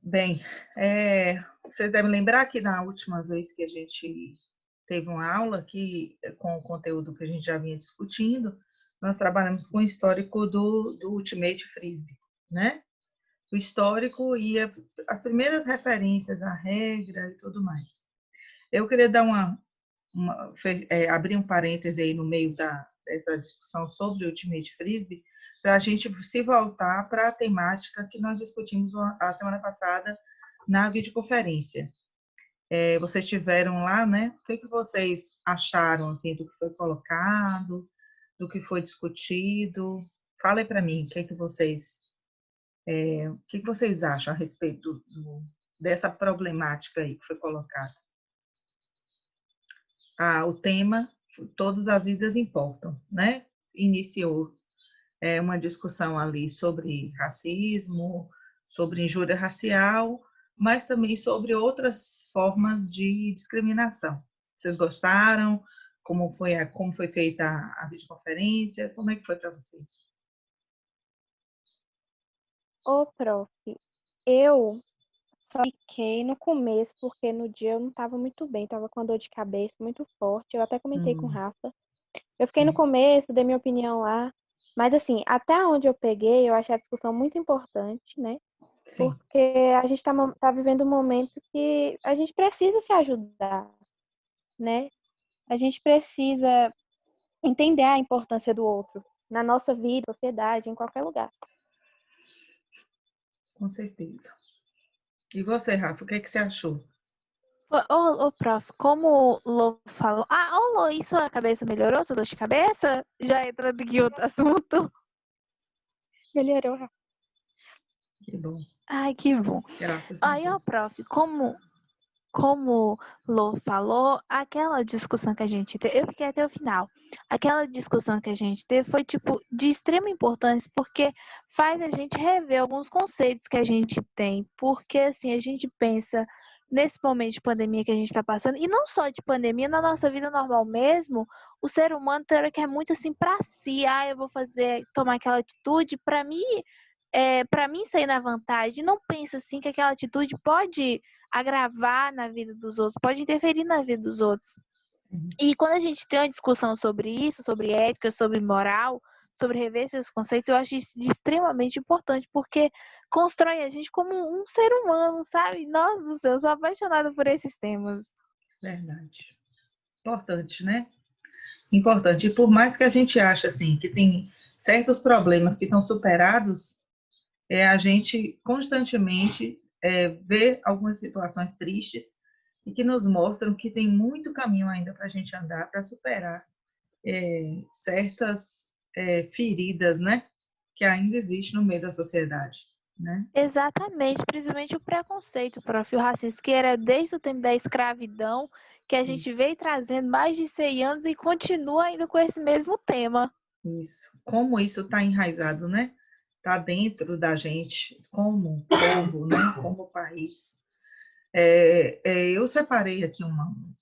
Bem, vocês devem lembrar que na última vez que a gente teve uma aula aqui, com o conteúdo que a gente já vinha discutindo, nós trabalhamos com o histórico do Ultimate Frisbee, né? O histórico e as primeiras referências à regra e tudo mais. Eu queria dar abrir um parêntese aí no meio dessa discussão sobre o Ultimate Frisbee, para a gente se voltar para a temática que nós discutimos a semana passada na videoconferência. Vocês tiveram lá, né? O que vocês acharam assim, do que foi colocado, do que foi discutido? Fala aí para mim, o que vocês acham a respeito dessa problemática aí que foi colocada? O tema, todas as vidas importam, né? Iniciou uma discussão ali sobre racismo, sobre injúria racial, mas também sobre outras formas de discriminação. Vocês gostaram? Como foi feita a videoconferência? Como é que foi para vocês? Prof, eu só fiquei no começo, porque no dia eu não estava muito bem, estava com dor de cabeça muito forte. Eu até comentei com o Rafa. Eu fiquei no Sim. começo, dei minha opinião lá. Mas, assim, até onde eu peguei, eu achei a discussão muito importante, né? Sim. Porque a gente tá vivendo um momento que a gente precisa se ajudar, né? A gente precisa entender a importância do outro na nossa vida, sociedade, em qualquer lugar. Com certeza. E você, Rafa, o que você achou? Prof, como o Lô falou... Lô, e sua cabeça melhorou? Sua dor de cabeça? Já entrando em outro assunto? Melhorou, Rafa. Que bom. Ai, que bom. Graças a Deus. Prof, como Lô falou, aquela discussão que a gente teve, eu fiquei até o final. Aquela discussão que a gente teve foi, tipo, de extrema importância, porque faz a gente rever alguns conceitos que a gente tem. Porque, assim, a gente pensa nesse momento de pandemia que a gente está passando, e não só de pandemia, na nossa vida normal mesmo, o ser humano tem hora que é muito assim pra si. Eu vou tomar aquela atitude para mim sair na vantagem. Não pensa assim que aquela atitude pode agravar na vida dos outros, pode interferir na vida dos outros. E quando a gente tem uma discussão sobre isso, sobre ética, sobre moral, sobre rever seus conceitos, eu acho isso extremamente importante, porque constrói a gente como um ser humano, sabe? Nossa do céu, eu sou apaixonada por esses temas. Verdade. Importante, né? Importante. E por mais que a gente ache assim, que tem certos problemas que estão superados, a gente constantemente vê algumas situações tristes e que nos mostram que tem muito caminho ainda para a gente andar para superar certas feridas, né, que ainda existem no meio da sociedade, né? Exatamente, principalmente o preconceito, prof. O racismo, que era desde o tempo da escravidão, que a gente Isso. veio trazendo mais de 100 anos e continua ainda com esse mesmo tema. Isso. Como isso está enraizado, né? Está dentro da gente, como povo, né? Como país. Eu separei aqui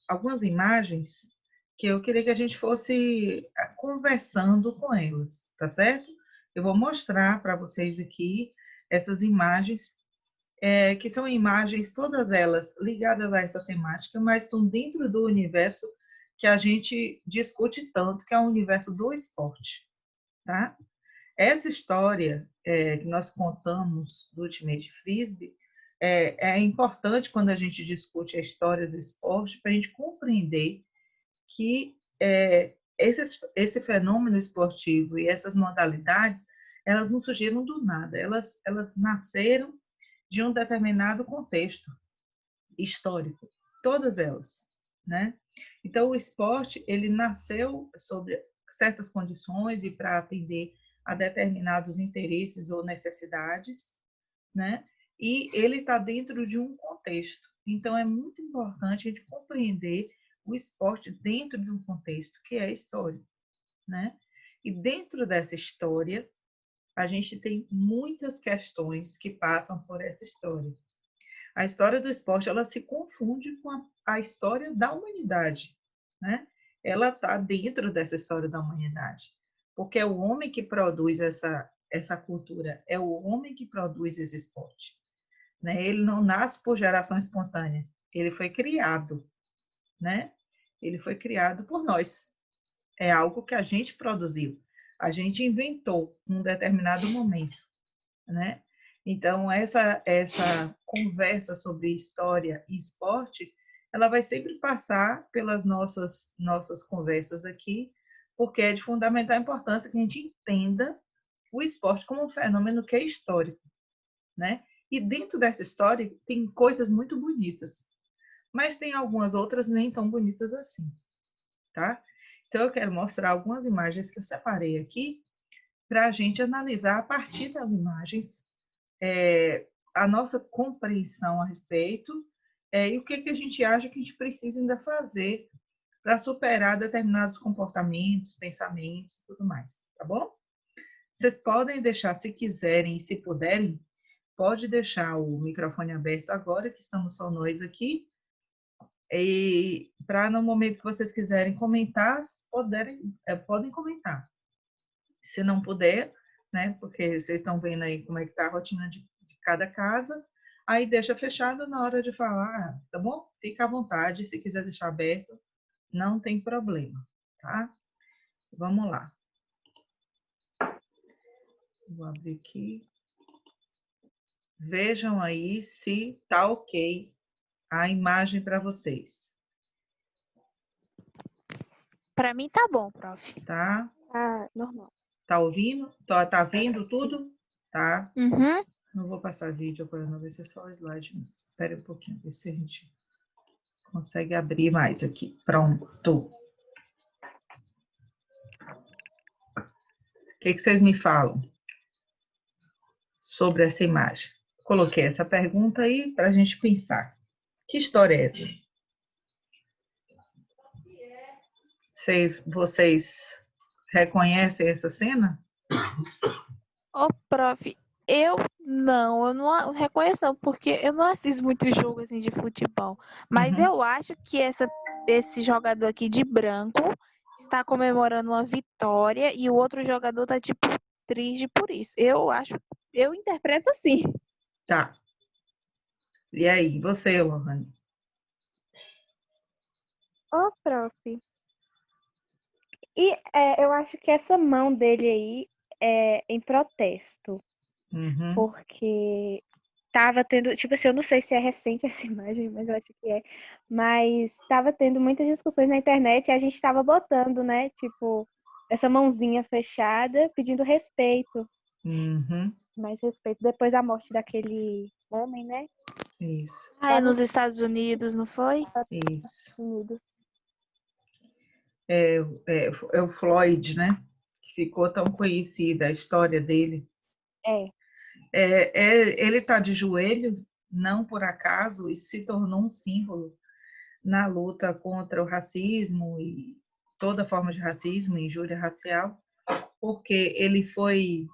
algumas imagens que eu queria que a gente fosse conversando com elas, tá certo? Eu vou mostrar para vocês aqui essas imagens, que são imagens, todas elas ligadas a essa temática, mas estão dentro do universo que a gente discute tanto, que é o universo do esporte, tá? Essa história que nós contamos do Ultimate Frisbee é importante quando a gente discute a história do esporte, para a gente compreender que esse fenômeno esportivo e essas modalidades, elas não surgiram do nada, elas nasceram de um determinado contexto histórico, todas elas, né? Então, o esporte, ele nasceu sobre certas condições e para atender a determinados interesses ou necessidades, né? E ele está dentro de um contexto. Então, é muito importante a gente compreender o esporte dentro de um contexto que é a história, né? E dentro dessa história, a gente tem muitas questões que passam por essa história. A história do esporte, ela se confunde com a história da humanidade, né? Ela está dentro dessa história da humanidade, porque é o homem que produz essa cultura, é o homem que produz esse esporte, né? Ele não nasce por geração espontânea, ele foi criado, né? Ele foi criado por nós. É algo que a gente produziu, a gente inventou num determinado momento, né? Então, essa conversa sobre história e esporte, ela vai sempre passar pelas nossas conversas aqui, porque é de fundamental importância que a gente entenda o esporte como um fenômeno que é histórico, né? E dentro dessa história tem coisas muito bonitas, mas tem algumas outras nem tão bonitas assim, tá? Então, eu quero mostrar algumas imagens que eu separei aqui para a gente analisar a partir das imagens a nossa compreensão a respeito e o que a gente acha que a gente precisa ainda fazer para superar determinados comportamentos, pensamentos e tudo mais, tá bom? Vocês podem deixar, se quiserem e se puderem, pode deixar o microfone aberto agora, que estamos só nós aqui, e para no momento que vocês quiserem comentar, podem comentar. Se não puder, né, porque vocês estão vendo aí como é que está a rotina de cada casa, aí deixa fechado na hora de falar, tá bom? Fica à vontade, se quiser deixar aberto, não tem problema, tá? Vamos lá. Vou abrir aqui. Vejam aí se tá ok a imagem para vocês. Para mim tá bom, prof. Tá? Ah, normal. Tá ouvindo? Tá vendo tudo? Tá? Uhum. Não vou passar vídeo agora, não vai ser só o slide mesmo. Espera um pouquinho, ver se a gente consegue abrir mais aqui. Pronto. O que vocês me falam sobre essa imagem? Coloquei essa pergunta aí para a gente pensar. Que história é essa? Vocês reconhecem essa cena? Ô, prof, eu não reconheço não, porque eu não assisto muito jogo assim de futebol. Mas Uhum. eu acho que esse jogador aqui de branco está comemorando uma vitória e o outro jogador tá tipo triste por isso. Eu interpreto assim. Tá. E aí, você, Lohane? Ô, prof. E eu acho que essa mão dele aí é em protesto, Uhum. porque tava tendo, tipo assim, eu não sei se é recente essa imagem, mas eu acho que é, mas tava tendo muitas discussões na internet e a gente tava botando, né, tipo, essa mãozinha fechada, pedindo respeito, Uhum. mais respeito, depois da morte daquele homem, né, Isso, Ah, lá é nos nos Estados Unidos, não foi? isso. Estados Unidos. É o Floyd, né? Que ficou tão conhecida a história dele. É, Ele está de joelhos, não por acaso, e se tornou um símbolo na luta contra o racismo e toda forma de racismo, injúria racial, porque ele foi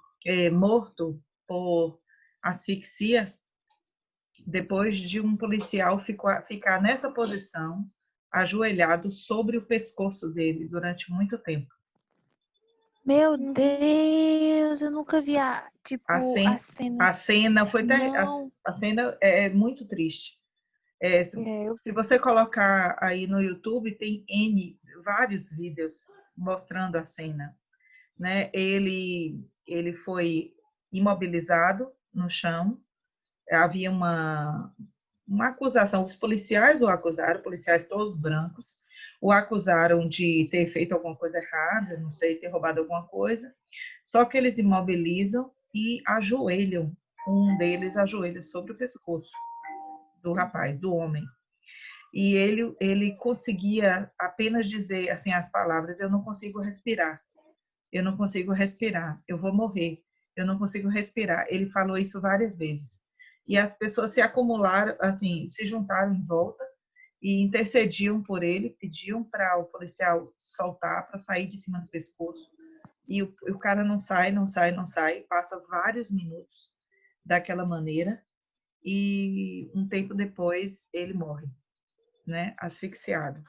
morto por asfixia depois de um policial ficar nessa posição, ajoelhado sobre o pescoço dele durante muito tempo. Meu Uhum. Deus, eu nunca vi A a cena, cena. a cena foi Não. a cena é muito triste. Eu Se você colocar aí no YouTube, tem vários vídeos mostrando a cena, né? Ele foi imobilizado no chão. Havia uma acusação, os policiais o acusaram, policiais todos brancos, o acusaram de ter feito alguma coisa errada, não sei, ter roubado alguma coisa, só que eles imobilizam e ajoelham, um deles ajoelha sobre o pescoço do rapaz, do homem. E ele conseguia apenas dizer assim as palavras: eu não consigo respirar, eu não consigo respirar, eu vou morrer, eu não consigo respirar. Ele falou isso várias vezes. E as pessoas se acumularam, assim, se juntaram em volta e intercediam por ele, pediam para o policial soltar, para sair de cima do pescoço. E o cara não sai, não sai, não sai, passa vários minutos daquela maneira e um tempo depois ele morre, né, asfixiado.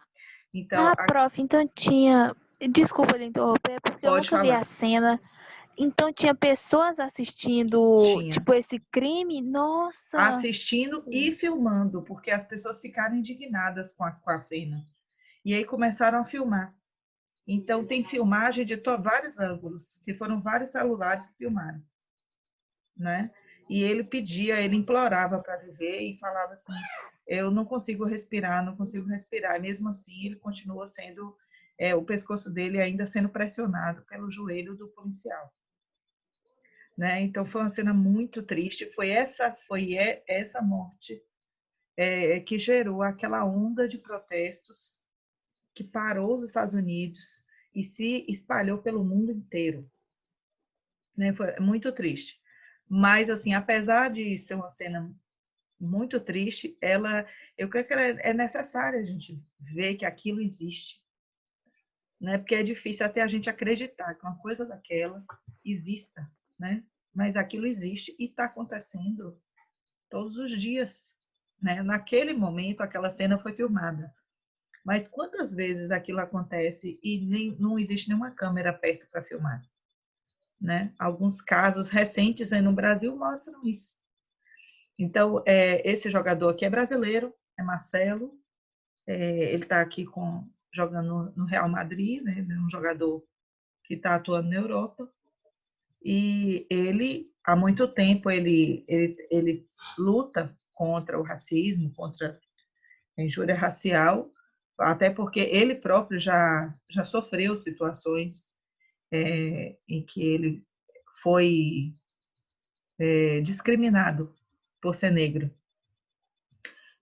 Então, Ah, prof, então tinha. Desculpa lhe interromper, porque eu pode nunca vi a falar. cena. Então tinha pessoas assistindo, Tinha. tipo, esse crime? Nossa! Assistindo e filmando, porque as pessoas ficaram indignadas com a cena. E aí começaram a filmar. Então, tem filmagem de vários ângulos, que foram vários celulares que filmaram, né? E ele pedia, ele implorava para viver e falava assim: eu não consigo respirar, não consigo respirar. E mesmo assim, ele continua sendo, o pescoço dele ainda sendo pressionado pelo joelho do policial, né? Então, foi uma cena muito triste. Foi essa morte que gerou aquela onda de protestos que parou os Estados Unidos e se espalhou pelo mundo inteiro, né? Foi muito triste. Mas, assim, apesar de ser uma cena muito triste, eu creio que ela é necessária a gente ver que aquilo existe, né? Porque é difícil até a gente acreditar que uma coisa daquela exista, né? Mas aquilo existe e está acontecendo todos os dias, né? Naquele momento, aquela cena foi filmada. Mas quantas vezes aquilo acontece e não existe nenhuma câmera perto para filmar, né? Alguns casos recentes aí no Brasil mostram isso. Então, esse jogador aqui é brasileiro, é Marcelo, ele está aqui jogando no Real Madrid, né? É um jogador que está atuando na Europa, e ele, há muito tempo, ele luta contra o racismo, contra a injúria racial, até porque ele próprio já sofreu situações em que ele foi discriminado por ser negro.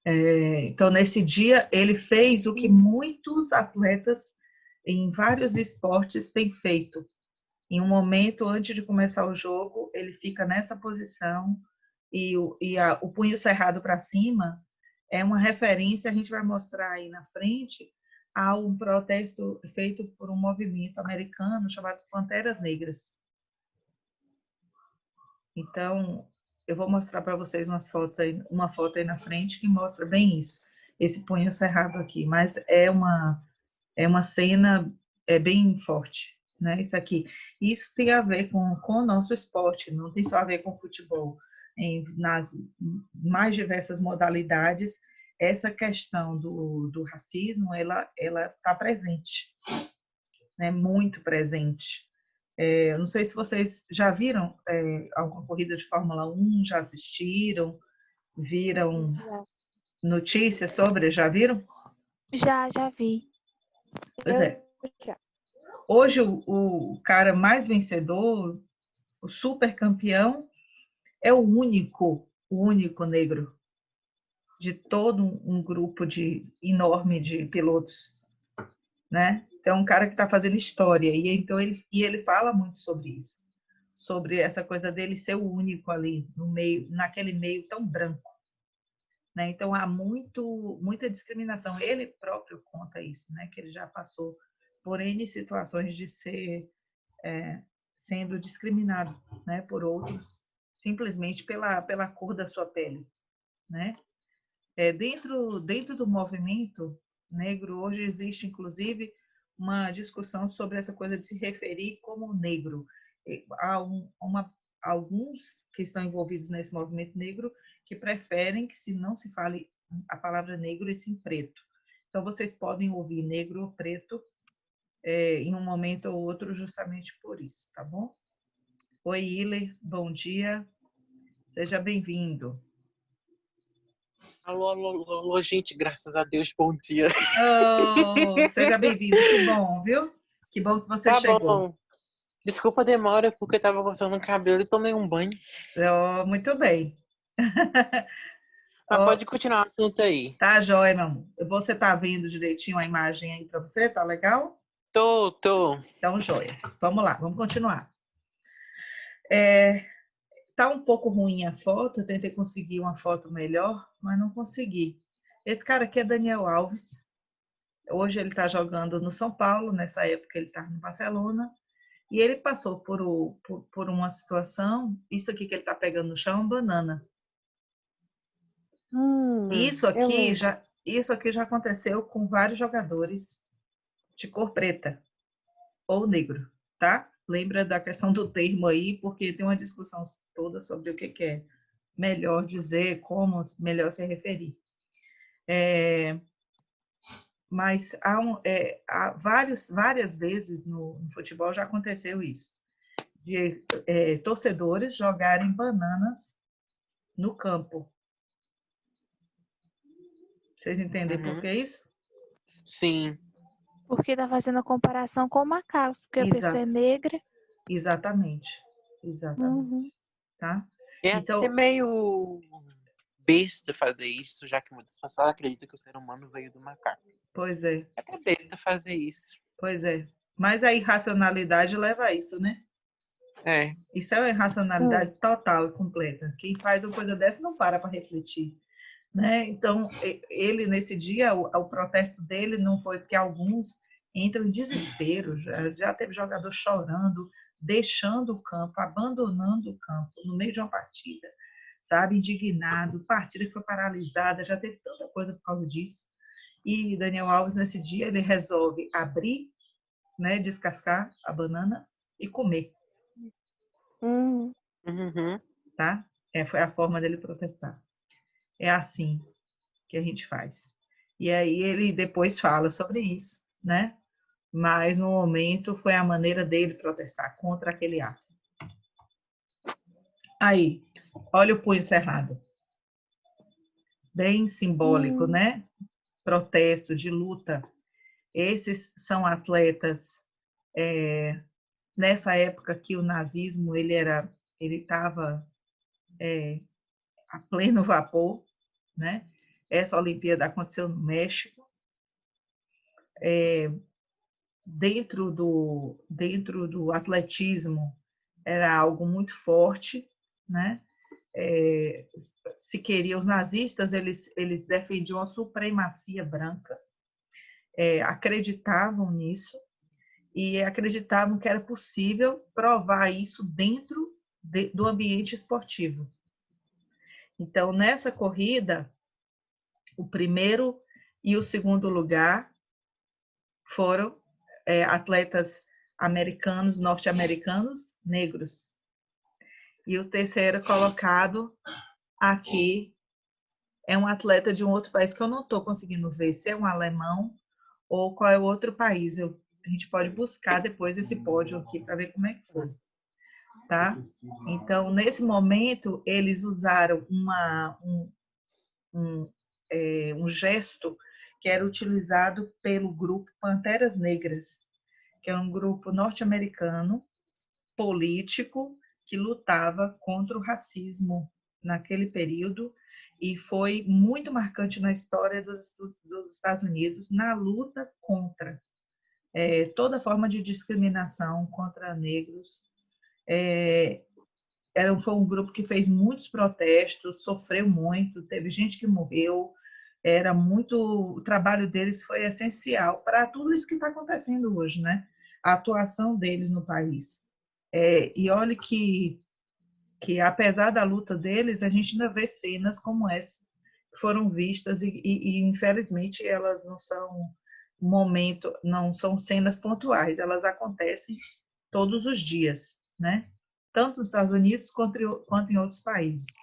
Então, nesse dia, ele fez o que muitos atletas em vários esportes têm feito. Em um momento antes de começar o jogo, ele fica nessa posição e o punho cerrado para cima é uma referência, a gente vai mostrar aí na frente, a um protesto feito por um movimento americano chamado Panteras Negras. Então, eu vou mostrar para vocês uma foto aí na frente que mostra bem isso, esse punho cerrado aqui, mas é uma cena bem forte, né? Isso tem a ver com o nosso esporte, não tem só a ver com futebol. Nas mais diversas modalidades, essa questão do racismo, ela está presente, né? Muito presente. Eu não sei se vocês já viram alguma corrida de Fórmula 1, já assistiram, viram notícias sobre, já viram? Já vi. Pois é. Hoje, o cara mais vencedor, o super campeão, é o único negro de todo um grupo enorme de pilotos, né? Então, um cara que está fazendo história, ele fala muito sobre isso, sobre essa coisa dele ser o único ali no meio, naquele meio tão branco, né? Então, há muita discriminação. Ele próprio conta isso, né? Que ele já passou por N situações de ser sendo discriminado, né, por outros, simplesmente pela cor da sua pele, né? Dentro do movimento negro, hoje existe, inclusive, uma discussão sobre essa coisa de se referir como negro. Há alguns que estão envolvidos nesse movimento negro que preferem que não se fale a palavra negro e sim preto. Então, vocês podem ouvir negro ou preto em um momento ou outro, justamente por isso, tá bom? Oi, Iler, bom dia, seja bem-vindo. Alô, alô, alô, gente, graças a Deus, bom dia. Oh, seja bem-vindo, que bom, viu? Que bom que você chegou. Bom. Desculpa a demora, porque eu tava cortando o cabelo e tomei um banho. Oh, muito bem. Mas pode continuar o assunto aí. Tá jóia, meu amor. Você tá vendo direitinho a imagem aí para você? Tá legal? Tô. Então, jóia. Vamos lá, vamos continuar. Tá um pouco ruim a foto, eu tentei conseguir uma foto melhor, mas não consegui. Esse cara aqui é Daniel Alves. Hoje ele está jogando no São Paulo, nessa época ele estava no Barcelona, e ele passou por uma situação, isso aqui que ele está pegando no chão é uma banana. Isso aqui já aconteceu com vários jogadores de cor preta ou negro, tá? lembra da questão do termo aí, porque tem uma discussão toda sobre o que é melhor dizer, como melhor se referir. Mas há várias vezes no futebol já aconteceu isso, de torcedores jogarem bananas no campo. Vocês entendem por que isso? Sim. Porque tá fazendo a comparação com o macaco, porque a pessoa é negra. Exatamente. Uhum. Tá? É Então, até meio besta fazer isso, já que muitas pessoas acreditam que o ser humano veio do macaco. pois é. É até besta fazer isso. Pois é. Mas a irracionalidade leva a isso, né? É. Isso é uma irracionalidade total e completa. Quem faz uma coisa dessa não para refletir. Né? Então, ele, nesse dia, o protesto dele não foi porque alguns entram em desespero. Já teve jogador chorando, deixando o campo, abandonando o campo no meio de uma partida, sabe? Indignado, partida que foi paralisada, já teve tanta coisa por causa disso. E Daniel Alves, nesse dia, ele resolve abrir, né, descascar a banana e comer. Uhum. Tá? Foi a forma dele protestar. É assim que a gente faz. E aí ele depois fala sobre isso, né? Mas no momento foi a maneira dele protestar contra aquele ato. Aí, olha o punho cerrado. Bem simbólico, né? Protesto, de luta. Esses são atletas nessa época que o nazismo ele estava a pleno vapor, né? Essa Olimpíada aconteceu no México. Dentro do atletismo era algo muito forte, né? Se queria, os nazistas eles defendiam a supremacia branca, acreditavam nisso e acreditavam que era possível provar isso dentro do ambiente esportivo. Então, nessa corrida, o primeiro e o segundo lugar foram atletas americanos, norte-americanos, negros. E o terceiro colocado aqui é um atleta de um outro país que eu não estou conseguindo ver se é um alemão ou qual é o outro país. A gente pode buscar depois esse pódio aqui para ver como é que foi. Tá? Então, nesse momento, eles usaram um gesto que era utilizado pelo grupo Panteras Negras, que é um grupo norte-americano político que lutava contra o racismo naquele período e foi muito marcante na história dos Estados Unidos na luta contra toda forma de discriminação contra negros. Foi um grupo que fez muitos protestos, sofreu muito, teve gente que morreu, o trabalho deles foi essencial para tudo isso que está acontecendo hoje, né? A atuação deles no país. E olha que apesar da luta deles, a gente ainda vê cenas como essa que foram vistas e infelizmente elas não são não são cenas pontuais, elas acontecem todos os dias, né? Tanto nos Estados Unidos quanto em outros países.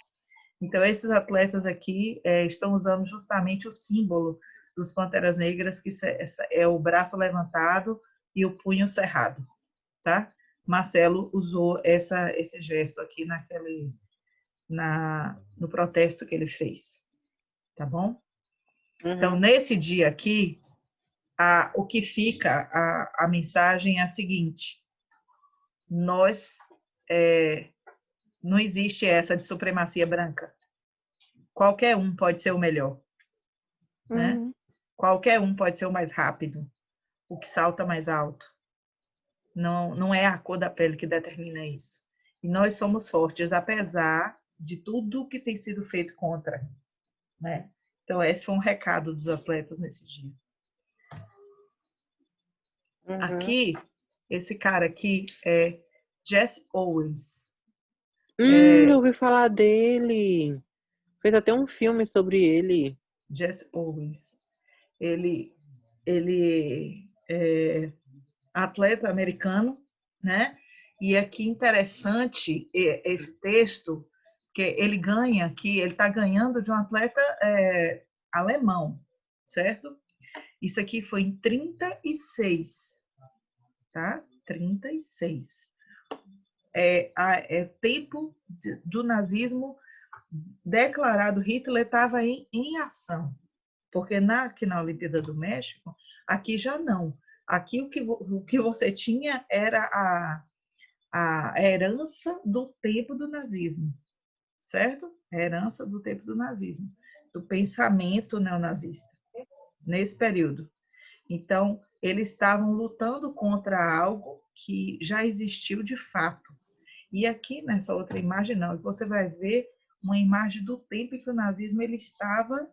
Então, esses atletas aqui estão usando justamente o símbolo dos Panteras Negras, que é o braço levantado e o punho cerrado, tá? Marcelo usou esse gesto aqui no protesto que ele fez, tá bom? Então, nesse dia aqui, o que fica, a mensagem é a seguinte: não existe essa de supremacia branca. Qualquer um pode ser o melhor, né? Qualquer um pode ser o mais rápido, o que salta mais alto. Não é a cor da pele que determina isso. E nós somos fortes, apesar de tudo que tem sido feito contra, né? Então, esse foi um recado dos atletas nesse dia. Aqui, esse cara aqui é Jesse Owens. Eu ouvi falar dele. Fez até um filme sobre ele. Jesse Owens. Ele é atleta americano, né? E aqui interessante esse texto, que ele ganha aqui, ele está ganhando de um atleta alemão, certo? Isso aqui foi em 36, tá? 36. Tempo do nazismo declarado, Hitler estava em ação. Porque aqui na Olimpíada do México, aqui já não. Aqui o que você tinha era a herança do tempo do nazismo, certo? A herança do tempo do nazismo, do pensamento neonazista, nesse período. Então, eles estavam lutando contra algo que já existiu de fato. E aqui, nessa outra imagem, não, você vai ver uma imagem do tempo em que o nazismo ele estava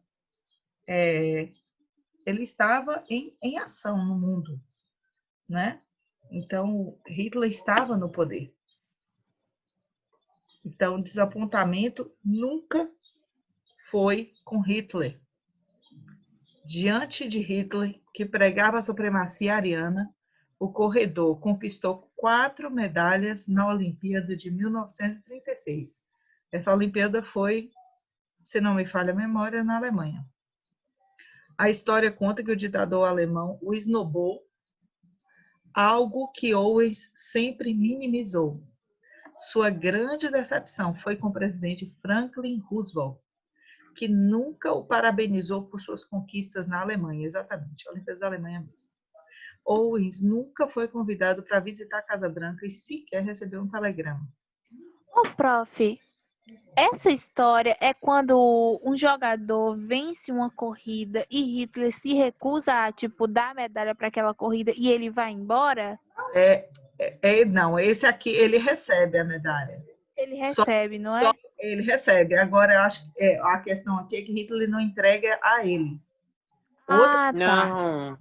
em ação no mundo, né? Então, Hitler estava no poder. Então, o desapontamento nunca foi com Hitler. Diante de Hitler, que pregava a supremacia ariana, o corredor conquistou 4 medalhas na Olimpíada de 1936. Essa Olimpíada foi, se não me falha a memória, na Alemanha. A história conta que o ditador alemão o esnobou, algo que Owens sempre minimizou. Sua grande decepção foi com o presidente Franklin Roosevelt, que nunca o parabenizou por suas conquistas na Alemanha, exatamente, a Olimpíada da Alemanha mesmo. Owens nunca foi convidado para visitar a Casa Branca e sequer recebeu um telegrama. Ô, prof, essa história é quando um jogador vence uma corrida e Hitler se recusa a, tipo, dar medalha para aquela corrida e ele vai embora? Não, esse aqui, ele recebe a medalha. Ele recebe, não é? Só ele recebe. Agora, eu acho que a questão aqui é que Hitler não entrega a ele. Ah, tá. Não,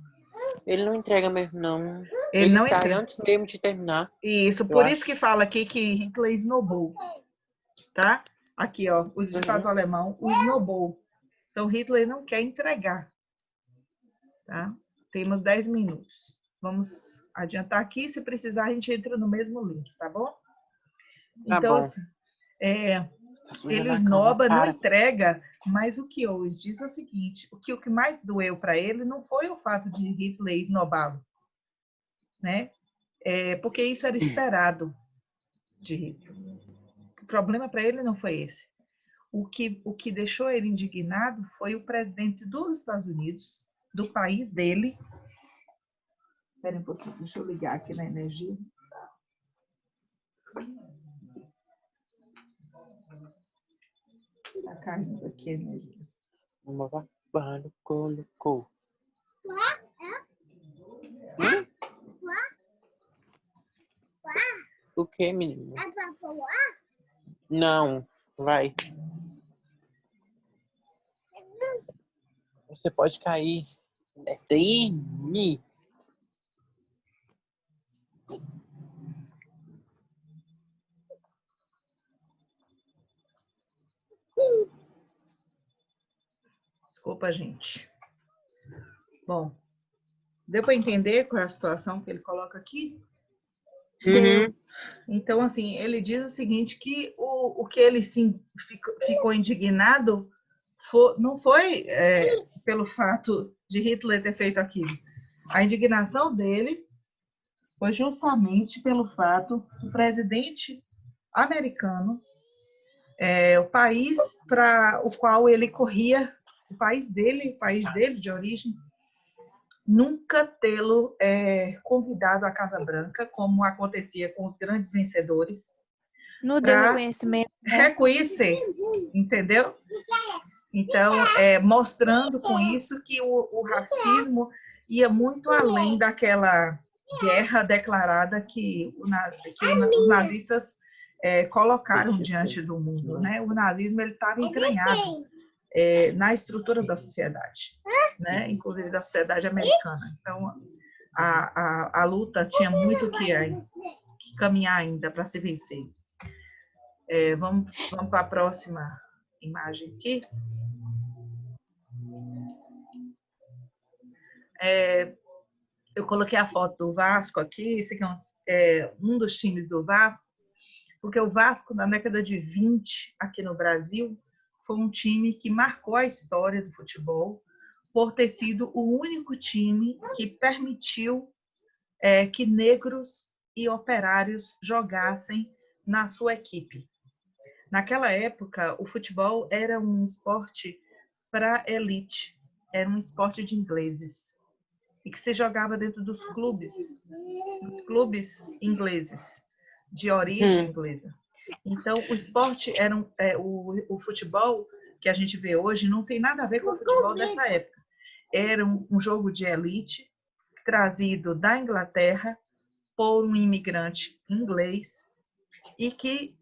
ele não entrega mesmo, não. Ele não sai entrega. antes mesmo de terminar. Isso, por isso que fala aqui que Hitler esnobou, tá? Aqui, ó, o ditado alemão, o esnobou. Então, Hitler não quer entregar, tá? Temos 10 minutos. Vamos adiantar aqui, se precisar, a gente entra no mesmo link, tá bom? Tá então, bom. assim, ele esnoba, não entrega, mas o que Owens diz é o seguinte, o que mais doeu para ele não foi o fato de Hitler esnobá-lo, né? Porque isso era esperado de Hitler. O problema para ele não foi esse. O que deixou ele indignado foi o presidente dos Estados Unidos, do país dele. Espera um pouquinho, deixa eu ligar aqui na energia. Está caindo aqui a energia. Colocou. O que, menino? É pra pular? Não, vai. Você pode cair. Desce daí. Desculpa, gente. Bom, deu para entender qual é a situação que ele coloca aqui? Deu. Então, assim, ele diz o seguinte, que o que ele ficou indignado não foi pelo fato de Hitler ter feito aquilo. A indignação dele foi justamente pelo fato do presidente americano, o país para o qual ele corria, o país dele de origem, nunca tê-lo convidado à Casa Branca, como acontecia com os grandes vencedores. Não deu reconhecimento, né? Reconhecer, entendeu? Então, mostrando com isso que o racismo ia muito além daquela guerra declarada que os nazistas colocaram diante do mundo, né? O nazismo ele estava entranhado na estrutura da sociedade, né? Inclusive da sociedade americana. Então, a luta tinha muito que caminhar ainda para se vencer. Vamos para a próxima imagem aqui. Eu coloquei a foto do Vasco aqui, esse aqui é um dos times do Vasco, porque o Vasco, na década de 20, aqui no Brasil, foi um time que marcou a história do futebol por ter sido o único time que permitiu que negros e operários jogassem na sua equipe. Naquela época, o futebol era um esporte para elite, era um esporte de ingleses, e que se jogava dentro dos clubes ingleses, de origem inglesa. Então, o esporte era o futebol que a gente vê hoje não tem nada a ver com o futebol dessa época. Era um jogo de elite trazido da Inglaterra por um imigrante inglês e que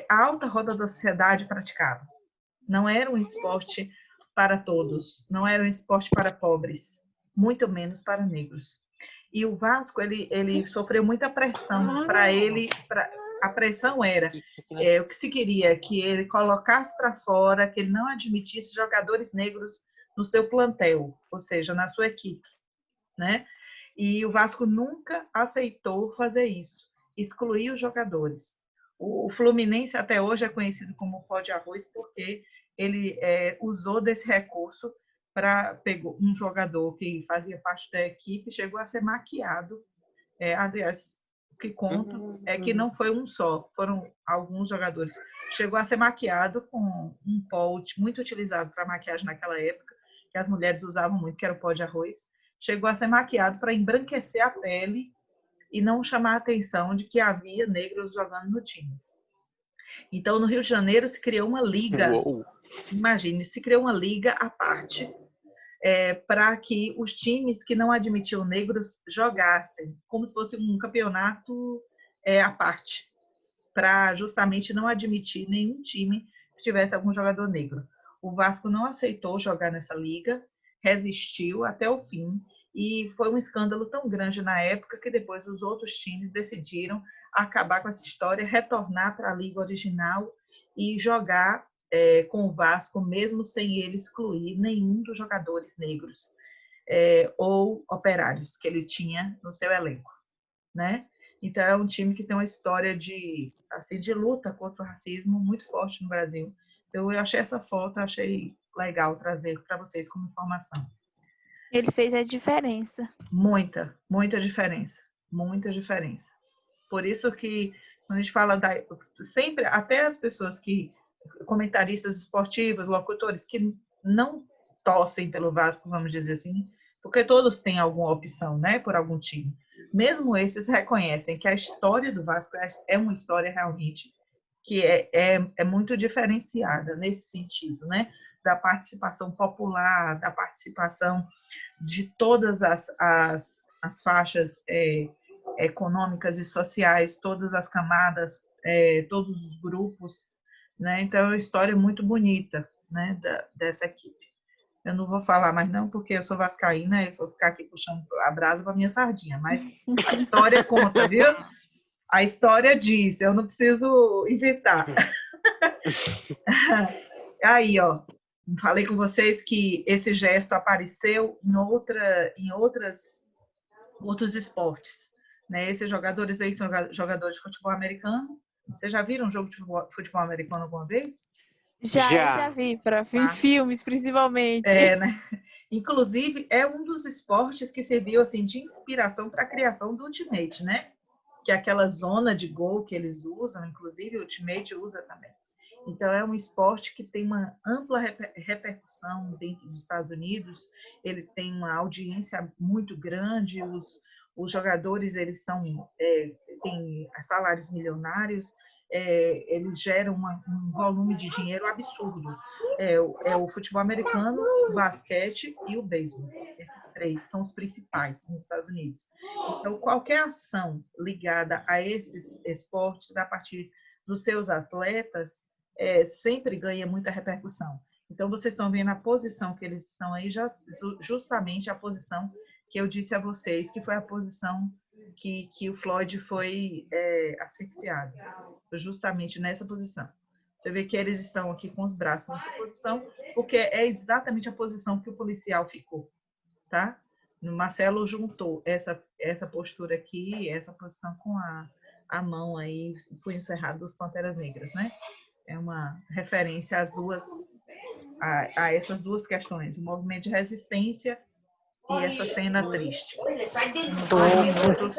a alta roda da sociedade praticava. Não era um esporte para todos, não era um esporte para pobres, muito menos para negros. E o Vasco, ele sofreu muita pressão para ele. A pressão era o que se queria, que ele colocasse para fora, que ele não admitisse jogadores negros no seu plantel, ou seja, na sua equipe, né? E o Vasco nunca aceitou fazer isso, excluir os jogadores. O Fluminense até hoje é conhecido como pó de arroz porque ele usou desse recurso pegou um jogador que fazia parte da equipe, chegou a ser maquiado. Aliás, o que conta é que não foi um só, foram alguns jogadores. Chegou a ser maquiado com um pó muito utilizado para maquiagem naquela época, que as mulheres usavam muito, que era o pó de arroz. Chegou a ser maquiado para embranquecer a pele e não chamar a atenção de que havia negros jogando no time. Então, no Rio de Janeiro, se criou uma liga. Imagine, se criou uma liga à parte para que os times que não admitiam negros jogassem, como se fosse um campeonato à parte, para justamente não admitir nenhum time que tivesse algum jogador negro. O Vasco não aceitou jogar nessa liga, resistiu até o fim, e foi um escândalo tão grande na época que depois os outros times decidiram acabar com essa história, retornar para a liga original e jogar com o Vasco, mesmo sem ele excluir nenhum dos jogadores negros ou operários que ele tinha no seu elenco, né? Então, é um time que tem uma história de luta contra o racismo muito forte no Brasil. Então, eu achei essa foto, achei legal trazer para vocês como informação. Ele fez a diferença. Muita, muita diferença. Muita diferença. Por isso que, quando a gente fala sempre, até as pessoas comentaristas esportivos, locutores, que não torcem pelo Vasco, vamos dizer assim, porque todos têm alguma opção, né, por algum time. Mesmo esses reconhecem que a história do Vasco é uma história realmente que é muito diferenciada nesse sentido, né, da participação popular, da participação de todas as faixas econômicas e sociais, todas as camadas, todos os grupos, né? Então, é uma história muito bonita, né, dessa equipe. Eu não vou falar mais não, porque eu sou vascaína e vou ficar aqui puxando a brasa para minha sardinha, mas a história conta, viu? A história diz, eu não preciso inventar. Aí, ó, falei com vocês que esse gesto apareceu em outros esportes, né? Esses jogadores aí são jogadores de futebol americano. Vocês já viram um jogo de futebol americano alguma vez? Já vi, em filmes, principalmente. Né? Inclusive, é um dos esportes que serviu assim, de inspiração para a criação do Ultimate, né? Que é aquela zona de gol que eles usam, inclusive o Ultimate usa também. Então, é um esporte que tem uma ampla repercussão dentro dos Estados Unidos, ele tem uma audiência muito grande, os jogadores eles têm salários milionários, eles geram um volume de dinheiro absurdo. O futebol americano, o basquete e o beisebol. Esses três são os principais nos Estados Unidos. Então, qualquer ação ligada a esses esportes, a partir dos seus atletas, sempre ganha muita repercussão. Então, vocês estão vendo a posição que eles estão aí, justamente a posição que eu disse a vocês, que foi a posição que o Floyd foi asfixiado, justamente nessa posição. Você vê que eles estão aqui com os braços nessa posição, porque é exatamente a posição que o policial ficou, tá? O Marcelo juntou essa postura aqui, essa posição com a mão aí, o punho cerrado dos Panteras Negras, né? É uma referência a essas duas questões, o movimento de resistência e essa cena triste. Vamos 2 minutos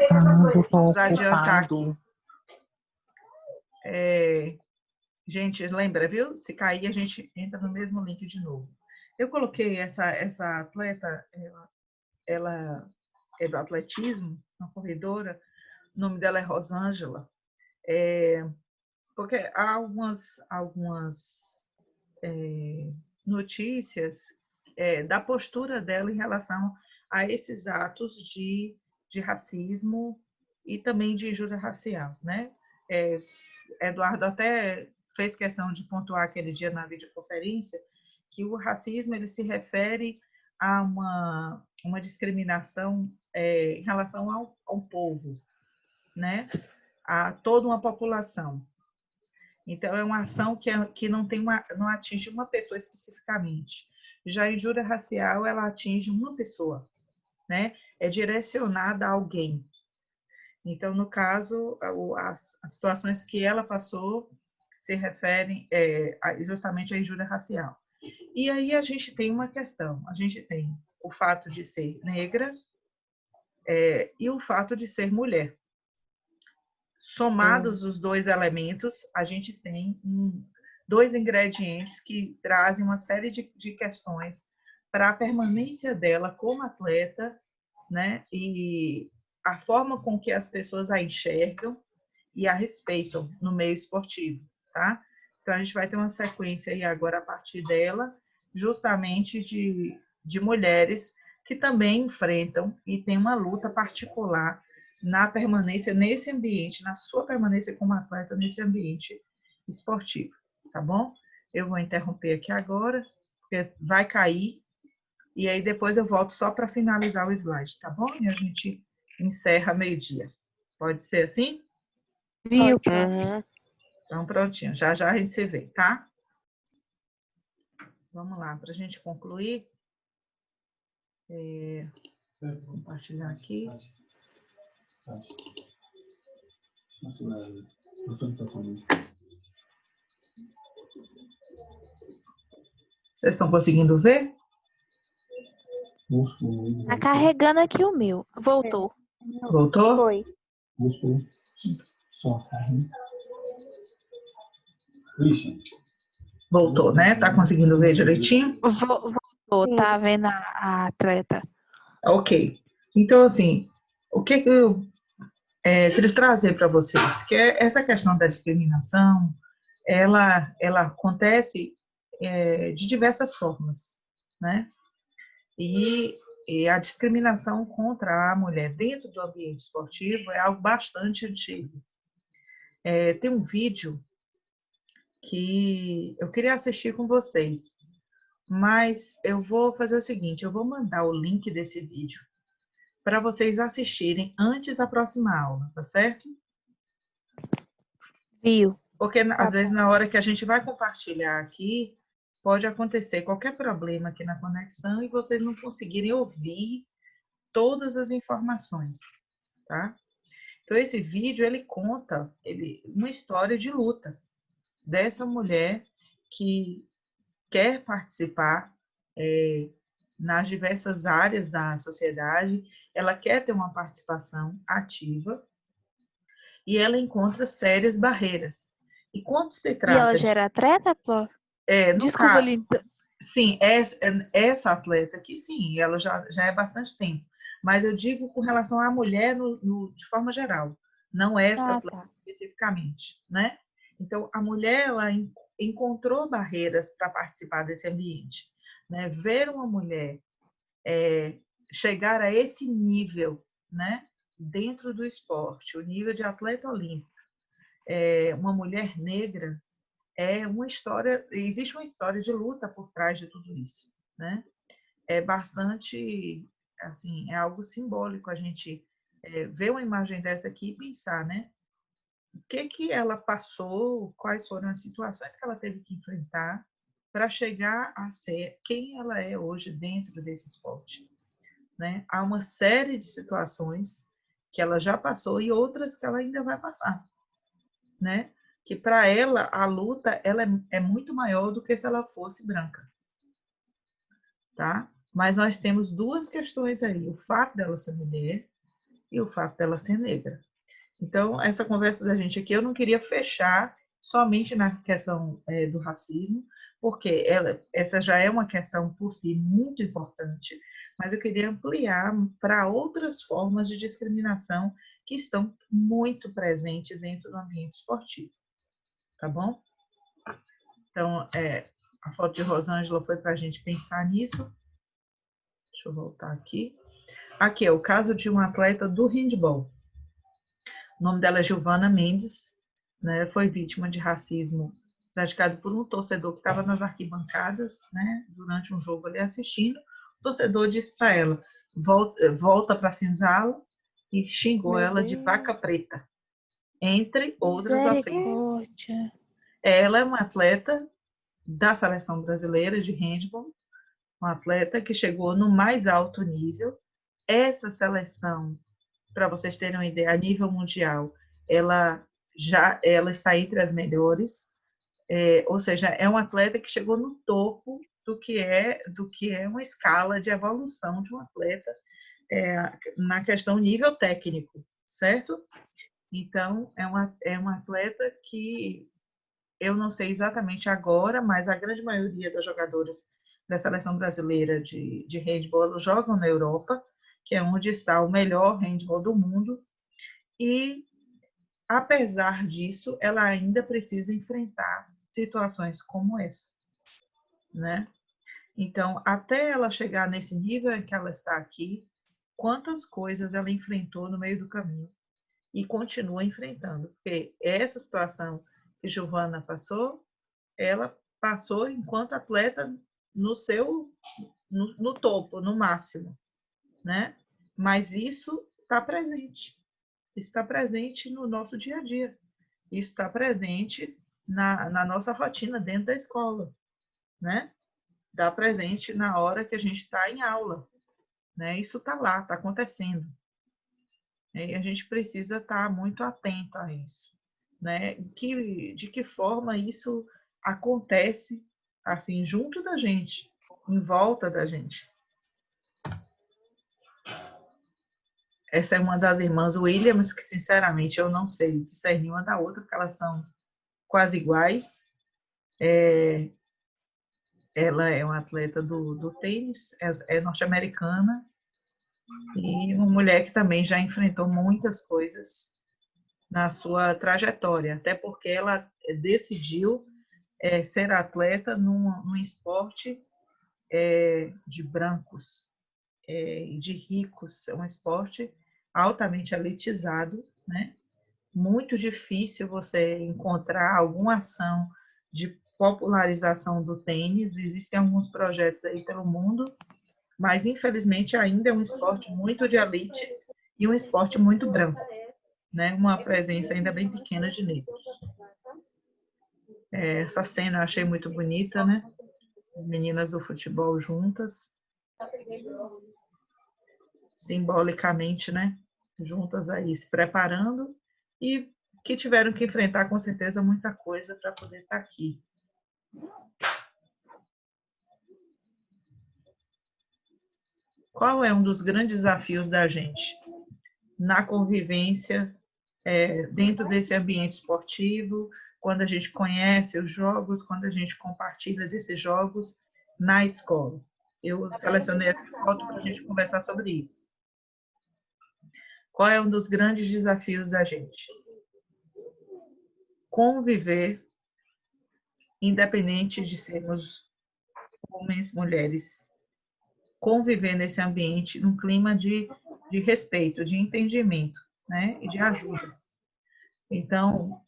nos adiantar aqui. Gente, lembra, viu? Se cair, a gente entra no mesmo link de novo. Eu coloquei essa atleta, ela é do atletismo, uma corredora, o nome dela é Rosângela, porque há algumas notícias da postura dela em relação a esses atos de racismo e também de injúria racial, né? Eduardo até fez questão de pontuar aquele dia na videoconferência que o racismo ele se refere a uma discriminação em relação ao povo, né? A toda uma população. Então, é uma ação que não atinge uma pessoa especificamente. Já a injúria racial, ela atinge uma pessoa, né? É direcionada a alguém. Então, no caso, as situações que ela passou se referem justamente à injúria racial. E aí a gente tem uma questão. A gente tem o fato de ser negra e o fato de ser mulher. Somados os dois elementos, a gente tem dois ingredientes que trazem uma série de questões para a permanência dela como atleta, né? E a forma com que as pessoas a enxergam e a respeitam no meio esportivo, tá? Então, a gente vai ter uma sequência aí agora a partir dela, justamente de mulheres que também enfrentam e têm uma luta particular na permanência nesse ambiente, na sua permanência como atleta nesse ambiente esportivo, tá bom? Eu vou interromper aqui agora, porque vai cair, e aí depois eu volto só para finalizar o slide, tá bom? E a gente encerra meio-dia. Pode ser assim? Viu? Uhum. Então, prontinho. Já já a gente se vê, tá? Vamos lá, para a gente concluir. Vou compartilhar aqui. Vocês estão conseguindo ver? Tá carregando aqui o meu. Voltou. Voltou? Foi. Voltou, né? Tá conseguindo ver direitinho? Voltou. Tá vendo a atleta? Ok. Então, assim, o que eu queria trazer para vocês? Que essa questão da discriminação, ela acontece de diversas formas, né? E a discriminação contra a mulher dentro do ambiente esportivo é algo bastante antigo. Tem um vídeo que eu queria assistir com vocês, mas eu vou fazer o seguinte, eu vou mandar o link desse vídeo para vocês assistirem antes da próxima aula, tá certo? Viu? Porque, às vezes, na hora que a gente vai compartilhar aqui, pode acontecer qualquer problema aqui na conexão e vocês não conseguirem ouvir todas as informações, tá? Então, esse vídeo, ele conta uma história de luta dessa mulher que quer participar nas diversas áreas da sociedade, ela quer ter uma participação ativa e ela encontra sérias barreiras. E quando se E trata ela já era atleta, pô? no Desculpa, caso, Lili. sim, essa atleta aqui, sim, ela já é bastante tempo. Mas eu digo com relação à mulher de forma geral, não essa atleta especificamente, né? Então, a mulher, ela encontrou barreiras para participar desse ambiente, né? Ver uma mulher chegar a esse nível, né? Dentro do esporte, o nível de atleta olímpico, uma mulher negra, existe uma história de luta por trás de tudo isso, né? É bastante, assim, é algo simbólico a gente ver uma imagem dessa aqui e pensar, né? O que ela passou, quais foram as situações que ela teve que enfrentar para chegar a ser quem ela é hoje dentro desse esporte. né? Há uma série de situações que ela já passou e outras que ela ainda vai passar, né? Que para ela, a luta ela é muito maior do que se ela fosse branca, tá? Mas nós temos duas questões aí, o fato dela ser mulher e o fato dela ser negra. Então, essa conversa da gente aqui, eu não queria fechar somente na questão do racismo, porque essa já é uma questão por si muito importante, mas eu queria ampliar para outras formas de discriminação que estão muito presentes dentro do ambiente esportivo, tá bom? Então, a foto de Rosângela foi para a gente pensar nisso. Deixa eu voltar aqui. Aqui é o caso de uma atleta do handball. O nome dela é Giovana Mendes, né? Foi vítima de racismo praticado por um torcedor que estava nas arquibancadas, né? Durante um jogo ali assistindo. O torcedor disse para ela, volta para a senzala, e xingou ela de vaca preta, entre outras ofensas. Misericórdia. Ela é uma atleta da seleção brasileira de handball, uma atleta que chegou no mais alto nível. Essa seleção, para vocês terem uma ideia, a nível mundial, ela está entre as melhores, ou seja, é um atleta que chegou no topo do que é uma escala de evolução de um atleta na questão nível técnico, certo? Então, é uma atleta que eu não sei exatamente agora, mas a grande maioria das jogadoras da seleção brasileira de handball jogam na Europa, que é onde está o melhor handball do mundo, e, apesar disso, ela ainda precisa enfrentar situações como essa, né? Então, até ela chegar nesse nível em que ela está aqui, quantas coisas ela enfrentou no meio do caminho e continua enfrentando, porque essa situação que Giovana passou, ela passou enquanto atleta no topo, no máximo, né? Mas isso está presente no nosso dia a dia, isso está presente na nossa rotina dentro da escola, né? Está presente na hora que a gente está em aula, né? Isso está lá, está acontecendo. E a gente precisa estar muito atento a isso, né? De que forma isso acontece assim junto da gente, em volta da gente. Essa é uma das irmãs Williams, que sinceramente eu não sei discernir uma da outra, porque elas são quase iguais. Ela é uma atleta do tênis, é norte-americana, e uma mulher que também já enfrentou muitas coisas na sua trajetória, até porque ela decidiu ser atleta num esporte de brancos e de ricos, é um esporte altamente elitizado, né? Muito difícil você encontrar alguma ação de popularização do tênis, existem alguns projetos aí pelo mundo, mas infelizmente ainda é um esporte muito de elite e um esporte muito branco, né? Uma presença ainda bem pequena de negros. Essa cena eu achei muito bonita, né? As meninas do futebol juntas, simbolicamente, né? Juntas aí, se preparando e que tiveram que enfrentar, com certeza, muita coisa para poder estar aqui. Qual é um dos grandes desafios da gente na convivência dentro desse ambiente esportivo, quando a gente conhece os jogos, quando a gente compartilha desses jogos na escola? Eu selecionei essa foto para a gente conversar sobre isso. Qual é um dos grandes desafios da gente? Conviver, independente de sermos homens, mulheres, conviver nesse ambiente num clima de respeito, de entendimento, né, e de ajuda. Então,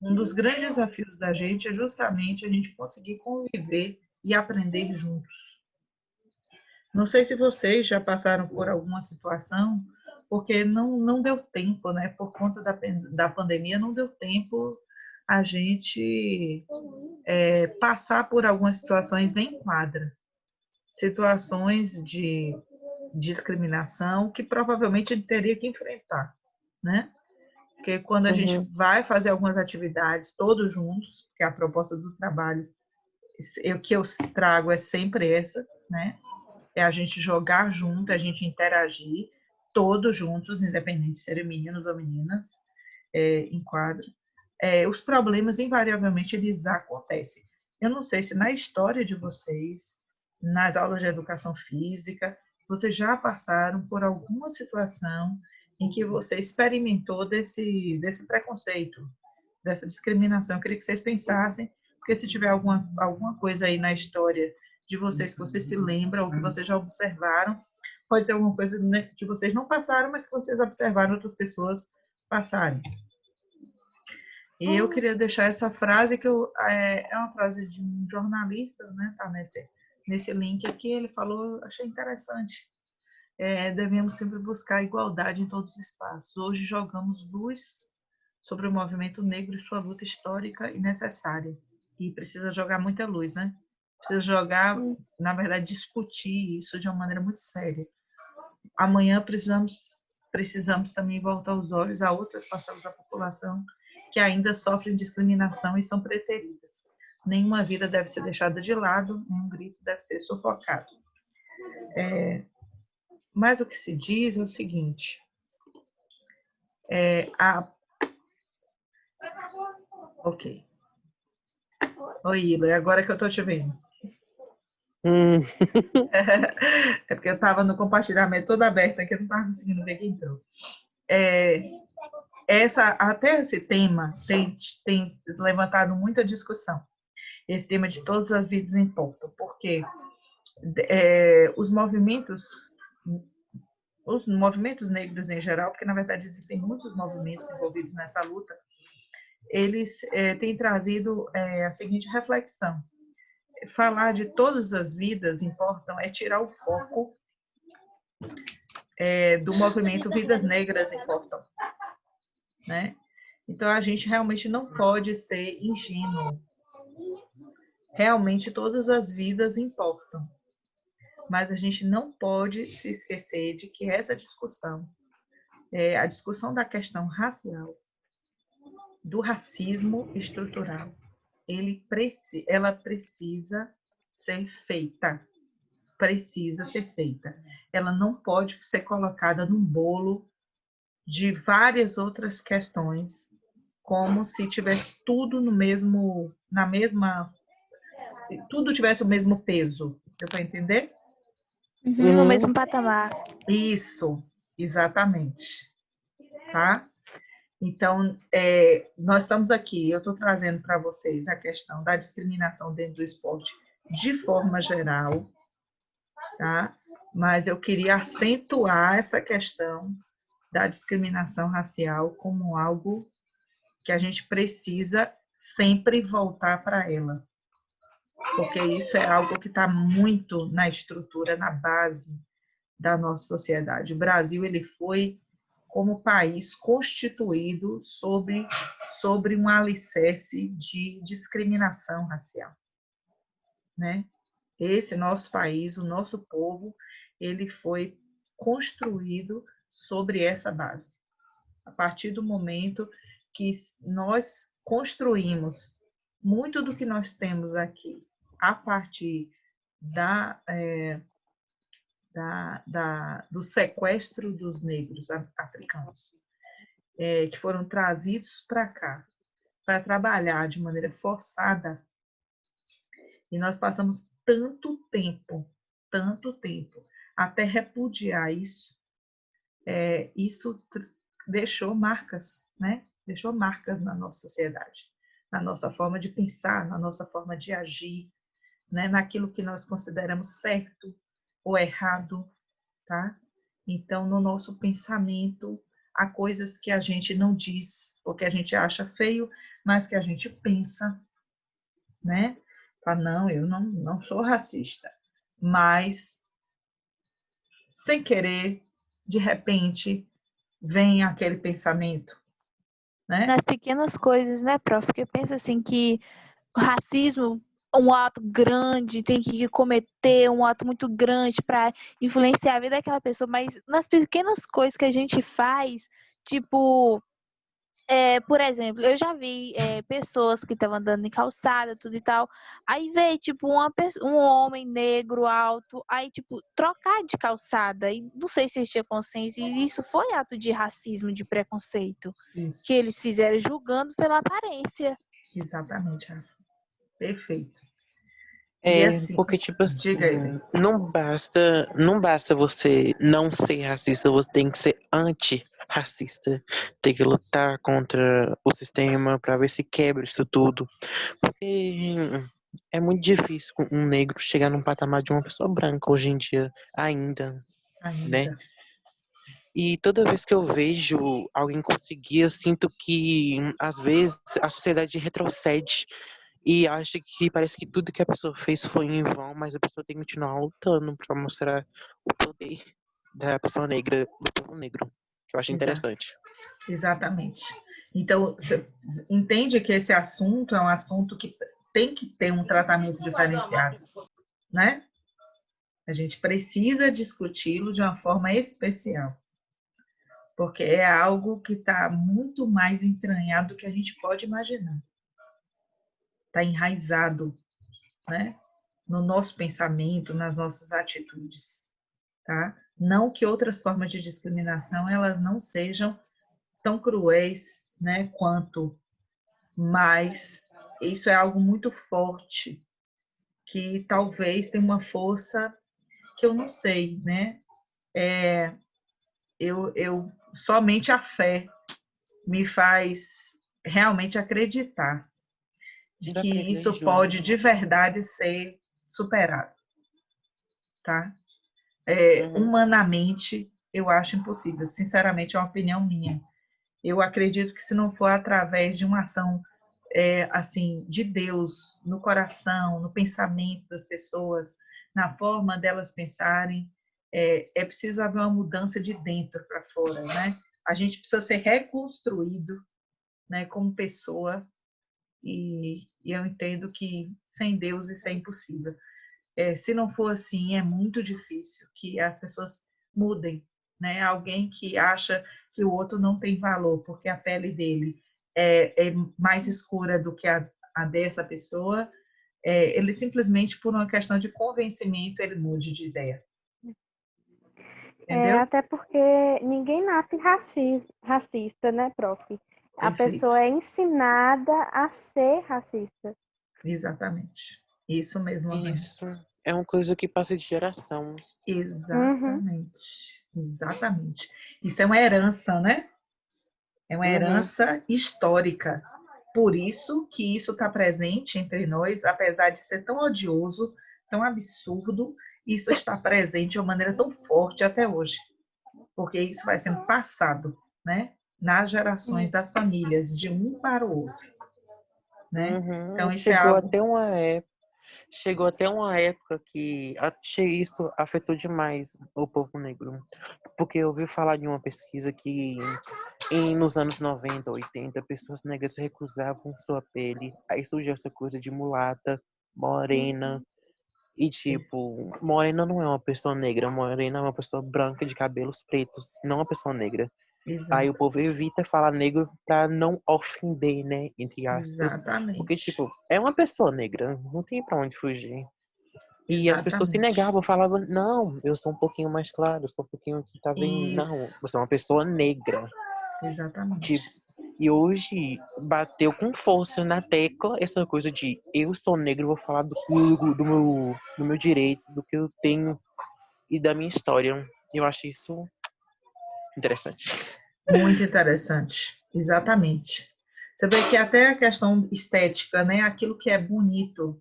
um dos grandes desafios da gente é justamente a gente conseguir conviver e aprender juntos. Não sei se vocês já passaram por alguma situação, porque não deu tempo, né? Por conta da pandemia, não deu tempo a gente passar por algumas situações em quadra. Situações de discriminação que provavelmente ele teria que enfrentar, né? Porque quando a gente vai fazer algumas atividades todos juntos, que é a proposta do trabalho, o que eu trago é sempre essa, né? É a gente jogar junto, a gente interagir, todos juntos, independente de serem meninos ou meninas, em quadro. Os problemas, invariavelmente, eles acontecem. Eu não sei se na história de vocês, nas aulas de educação física, vocês já passaram por alguma situação em que você experimentou desse preconceito, dessa discriminação. Eu queria que vocês pensassem, porque se tiver alguma coisa aí na história de vocês que vocês se lembram ou que vocês já observaram, pode ser alguma coisa, né, que vocês não passaram, mas que vocês observaram outras pessoas passarem. E eu queria deixar essa frase, que é uma frase de um jornalista, né, tá nesse link aqui, ele falou, achei interessante. Devemos sempre buscar a igualdade em todos os espaços. Hoje jogamos luz sobre o movimento negro e sua luta histórica e necessária. E precisa jogar muita luz, né? Precisa jogar, na verdade, discutir isso de uma maneira muito séria. Amanhã precisamos também voltar os olhos a outras parcelas da população que ainda sofrem discriminação e são preteridas. Nenhuma vida deve ser deixada de lado, nenhum grito deve ser sufocado. Mas o que se diz é o seguinte, Ok. Oi, Ila, agora que eu estou te vendo. É porque eu estava no compartilhamento todo aberto aqui, eu não estava conseguindo ver quem entrou. Até esse tema tem levantado muita discussão. Esse tema de todas as vidas importam, porque os movimentos negros em geral, porque na verdade existem muitos movimentos envolvidos nessa luta, eles têm trazido a seguinte reflexão. Falar de todas as vidas importam é tirar o foco do movimento Vidas Negras Importam, né? Então, a gente realmente não pode ser ingênuo. Realmente, todas as vidas importam. Mas a gente não pode se esquecer de que essa discussão, a discussão da questão racial, do racismo estrutural, ela precisa ser feita. Precisa ser feita. Ela não pode ser colocada num bolo de várias outras questões, como se tivesse tudo tudo tivesse o mesmo peso. Deu para entender? No mesmo patamar. Isso, exatamente. Tá? Então, nós estamos aqui, eu estou trazendo para vocês a questão da discriminação dentro do esporte de forma geral, tá? Mas eu queria acentuar essa questão da discriminação racial como algo que a gente precisa sempre voltar para ela, porque isso é algo que está muito na estrutura, na base da nossa sociedade. O Brasil, ele foi como país constituído sobre um alicerce de discriminação racial, né? Esse nosso país, o nosso povo, ele foi construído sobre essa base. A partir do momento que nós construímos muito do que nós temos aqui, a partir do sequestro dos negros africanos, que foram trazidos para cá para trabalhar de maneira forçada, e nós passamos tanto tempo, até repudiar isso, isso deixou marcas, né? Deixou marcas na nossa sociedade, na nossa forma de pensar, na nossa forma de agir, né? Naquilo que nós consideramos certo ou errado, tá? Então, no nosso pensamento, há coisas que a gente não diz, porque a gente acha feio, mas que a gente pensa, né? Fala, não, eu não sou racista, mas, sem querer, de repente, vem aquele pensamento, né? Nas pequenas coisas, né, prof? Porque pensa assim que o racismo um ato grande, tem que cometer um ato muito grande para influenciar a vida daquela pessoa, mas nas pequenas coisas que a gente faz, tipo, por exemplo, eu já vi pessoas que estavam andando em calçada, tudo e tal, aí veio, tipo, um homem negro alto, aí, tipo, trocar de calçada, e não sei se eles tinham consciência, e isso foi ato de racismo, de preconceito, que Isso, eles fizeram julgando pela aparência. exatamente, Rafa. Perfeito. E assim, Porque, tipo assim, diga aí, bem. não basta você não ser racista, você tem que ser antirracista. Tem que lutar contra o sistema pra ver se quebra isso tudo. Porque é muito difícil um negro chegar num patamar de uma pessoa branca hoje em dia, ainda, né? Ainda. E toda vez que eu vejo alguém conseguir, eu sinto que, às vezes, a sociedade retrocede e acha que parece que tudo que a pessoa fez foi em vão, mas a pessoa tem que continuar lutando para mostrar o poder da pessoa negra, do povo negro, que eu acho interessante. Exatamente. Então, você entende que esse assunto é um assunto que tem que ter um tratamento diferenciado, né? A gente precisa discuti-lo de uma forma especial, porque é algo que está muito mais entranhado do que a gente pode imaginar. Está enraizado, né? No nosso pensamento, nas nossas atitudes, tá? Não que outras formas de discriminação elas não sejam tão cruéis, né, quanto, mas isso é algo muito forte, que talvez tenha uma força que eu não sei, né? Eu somente a fé me faz realmente acreditar de Dá pra que ver, isso Ju. pode de verdade ser superado, tá? Uhum. Humanamente, eu acho impossível. Sinceramente, é uma opinião minha. Eu acredito que se não for através de uma ação assim de Deus no coração, no pensamento das pessoas, na forma delas pensarem, é preciso haver uma mudança de dentro para fora, né? A gente precisa ser reconstruído, né, como pessoa e eu entendo que sem Deus isso é impossível. Se não for assim, é muito difícil que as pessoas mudem, né? Alguém que acha que o outro não tem valor porque a pele dele é mais escura do que a dessa pessoa, ele simplesmente por uma questão de convencimento ele mude de ideia, entendeu? Até porque ninguém nasce racista, né, prof? A Perfeito, pessoa é ensinada a ser racista. exatamente, isso mesmo, Ana. Isso é uma coisa que passa de geração. Uhum. Exatamente, exatamente. Isso é uma herança, né? É uma Uhum. herança histórica. Por isso que isso está presente entre nós, apesar de ser tão odioso, tão absurdo, isso está presente de uma maneira tão forte até hoje, porque isso vai sendo passado, né, nas gerações das famílias, de um para o outro, né? Uhum. Então isso é algo Chegou até uma época que achei isso afetou demais o povo negro. Porque eu ouvi falar de uma pesquisa que nos anos 90, 80, pessoas negras recusavam sua pele. Aí surgiu essa coisa de mulata, morena. E tipo, morena não é uma pessoa negra, morena é uma pessoa branca de cabelos pretos, não uma pessoa negra. Aí o exato, povo evita falar negro pra não ofender, né? Entre aspas. Porque, exatamente, tipo, é uma pessoa negra, não tem pra onde fugir. E as pessoas se exatamente, negavam, falavam, não, eu sou um pouquinho mais claro, eu sou um pouquinho que tá vendo. Não, isso, você é uma pessoa negra. Tipo, exatamente, e hoje bateu com força na tecla essa coisa de eu sou negro, vou falar do meu direito, do que eu tenho e da minha história. Eu acho isso interessante. muito interessante, exatamente. Você vê que até a questão estética, né, aquilo que é bonito,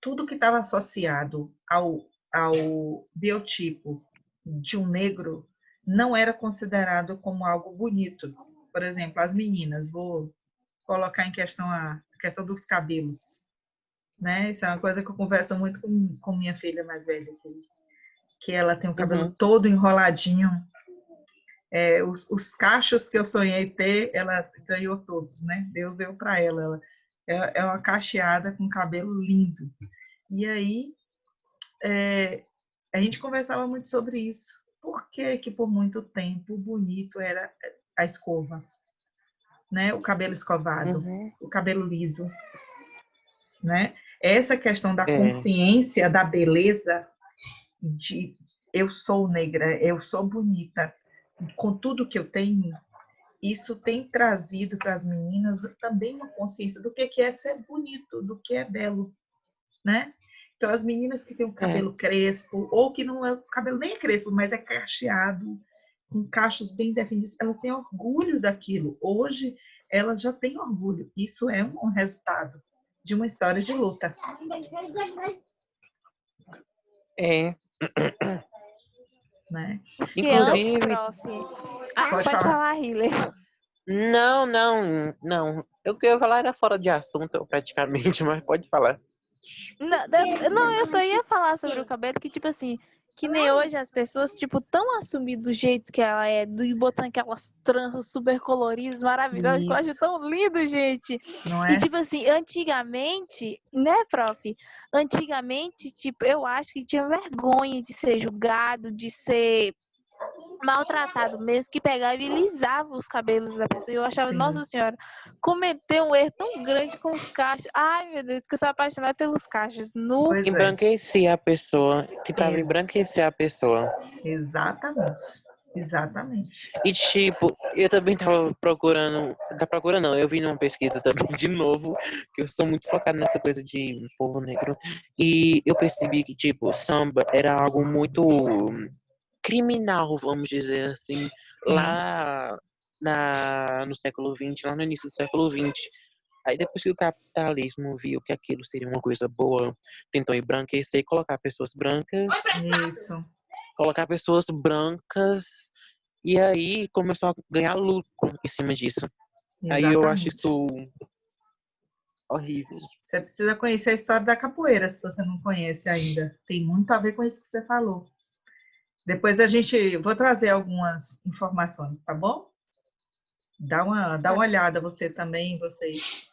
tudo que estava associado ao biotipo de um negro não era considerado como algo bonito. Por exemplo, as meninas, vou colocar em questão a questão dos cabelos, né? Isso é uma coisa que eu converso muito com minha filha mais velha, que ela tem o cabelo Uhum. todo enroladinho. Os cachos que eu sonhei ter, ela ganhou todos, né? Deus deu para ela. É uma cacheada com cabelo lindo. E aí, a gente conversava muito sobre isso. Por que que por muito tempo o bonito era a escova, né? O cabelo escovado, Uhum. o cabelo liso, né? Essa questão da É. consciência da beleza de eu sou negra, eu sou bonita, com tudo que eu tenho, isso tem trazido para as meninas também uma consciência do que é ser bonito, do que é belo, né? Então, as meninas que têm o É. cabelo crespo, ou que não é, o cabelo nem é crespo, mas é cacheado, com cachos bem definidos, elas têm orgulho daquilo. Hoje, elas já têm orgulho. Isso é um resultado de uma história de luta. É. Né? Porque Então, antes, prof. pode Pode falar. falar, Hiller. Não. Eu queria falar era fora de assunto, praticamente, mas pode falar. Não, eu só ia falar sobre o cabelo que, tipo assim, que nem hoje as pessoas, tipo, tão assumindo do jeito que ela é, botando aquelas tranças super coloridas, maravilhosas, que eu acho Isso, tão lindo, gente. não E, é? tipo assim, antigamente, né, prof? Antigamente, tipo, eu acho que tinha vergonha de ser julgado, de ser maltratado mesmo, que pegava e lisava os cabelos da pessoa. E eu achava, Sim, nossa senhora, cometeu um erro tão grande com os cachos. Ai, meu Deus, que eu sou apaixonada pelos cachos. No pois é. Embranquecer a pessoa, que tava embranquecer a pessoa. Exatamente. Exatamente. E tipo, eu também tava procurando, não, eu vi numa pesquisa também de novo, que eu sou muito focado nessa coisa de povo negro, e eu percebi que tipo, samba era algo muito criminal, vamos dizer assim, Sim, lá no século XX, lá no início do século XX. Aí depois que o capitalismo viu que aquilo seria uma coisa boa, tentou embranquecer e isso. colocar pessoas brancas, e aí começou a ganhar lucro em cima disso. Aí eu acho Exatamente. isso horrível. Você precisa conhecer a história da capoeira, se você não conhece ainda. Tem muito a ver com isso que você falou. Depois vou trazer algumas informações, tá bom? Dá uma olhada você também, vocês,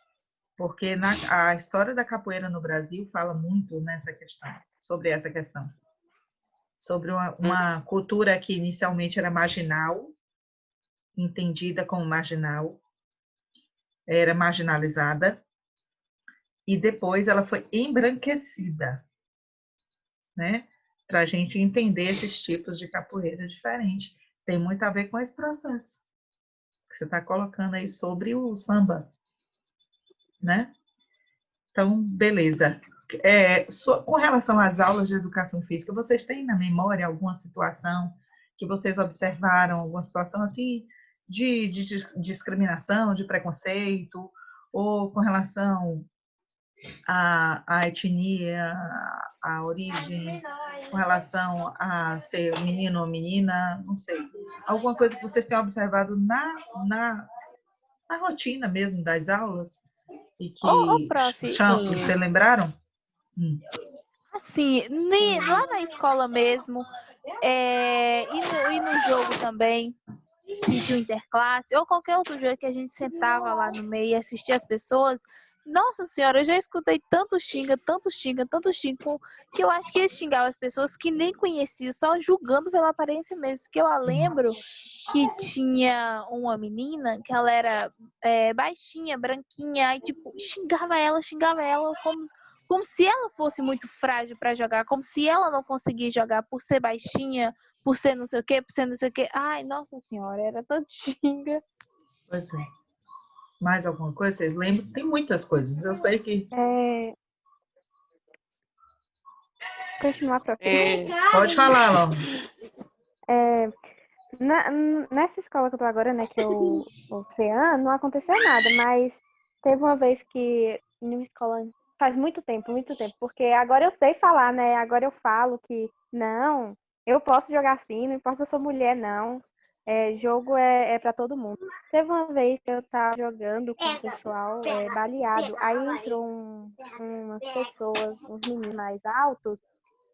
porque a história da capoeira no Brasil fala muito sobre essa questão, sobre uma cultura que inicialmente era marginal, entendida como marginal, era marginalizada, e depois ela foi embranquecida, né? Para a gente entender esses tipos de capoeira diferente. Tem muito a ver com esse processo que você está colocando aí sobre o samba, né? Então, beleza. Com relação às aulas de educação física, vocês têm na memória alguma situação que vocês observaram, alguma situação assim de discriminação, de preconceito, ou com relação à etnia, à origem, com relação a ser menino ou menina, não sei. Alguma coisa que vocês tenham observado na rotina mesmo das aulas e Ô, que prof, você lembraram? Hum. assim, lá na escola mesmo, e no jogo também, de um interclasse, ou qualquer outro jogo que a gente sentava lá no meio e assistia as pessoas. Nossa senhora, eu já escutei tanto xinga, que eu acho que eles xingavam as pessoas que nem conheciam, só julgando pela aparência mesmo. Que eu lembro que tinha uma menina que ela era baixinha, branquinha, aí tipo, xingava ela como se ela fosse muito frágil para jogar, como se ela não conseguisse jogar por ser baixinha, por ser não sei o quê, por ser não sei o quê. Ai, nossa senhora, era tanto xinga. Pois é. Mais alguma coisa? Vocês lembram? Tem muitas coisas. Eu sei que. Continuar, prof. Pode falar, Laura. Nessa escola que eu tô agora, né, que é o Oceano, não aconteceu nada, mas teve uma vez que em uma escola faz muito tempo, porque agora eu sei falar, né? Agora eu falo que não, eu posso jogar assim, não importa se eu sou mulher, não. Jogo é para todo mundo. Teve uma vez que eu tava jogando com o pessoal baleado, aí entrou umas pessoas, uns meninos mais altos,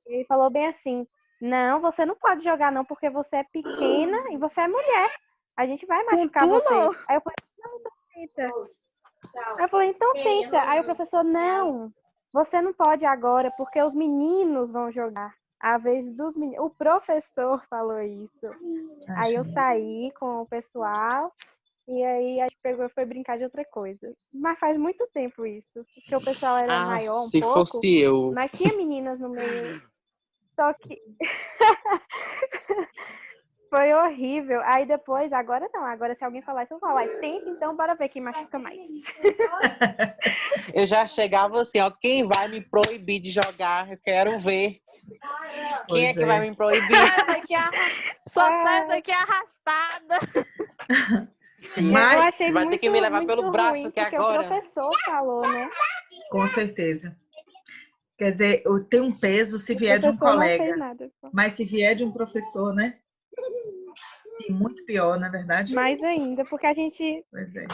e ele falou bem assim: não, você não pode jogar não, porque você é pequena e você é mulher. A gente vai Com machucar tu, você. não? Aí eu falei, não, Tita. Aí eu falei, então tenta. Aí o professor, não, você não pode agora, porque os meninos vão jogar. A vez dos meninos. O professor falou isso. Aí eu saí com o pessoal e aí a gente pegou e foi brincar de outra coisa. Mas faz muito tempo isso, porque o pessoal era Ah, maior um se pouco, fosse eu. mas tinha meninas no meio. Só que foi horrível. Aí depois, agora não. Agora se alguém falar isso, eu vou falar, tenta então, bora ver quem machuca mais. Eu já chegava assim, ó, quem vai me proibir de jogar? Eu quero ver. Quem é Pois que vai é. me proibir? Sai daqui Só saio daqui arrastada. Eu Mas, achei Vai ter que muito, me levar muito pelo braço ruim, aqui porque o agora. professor falou, né? com certeza. Quer dizer, tem um peso se O vier de um professor não fez colega, nada. mas se vier de um professor, né? E muito pior, na verdade. Mais ainda, porque a gente Pois é.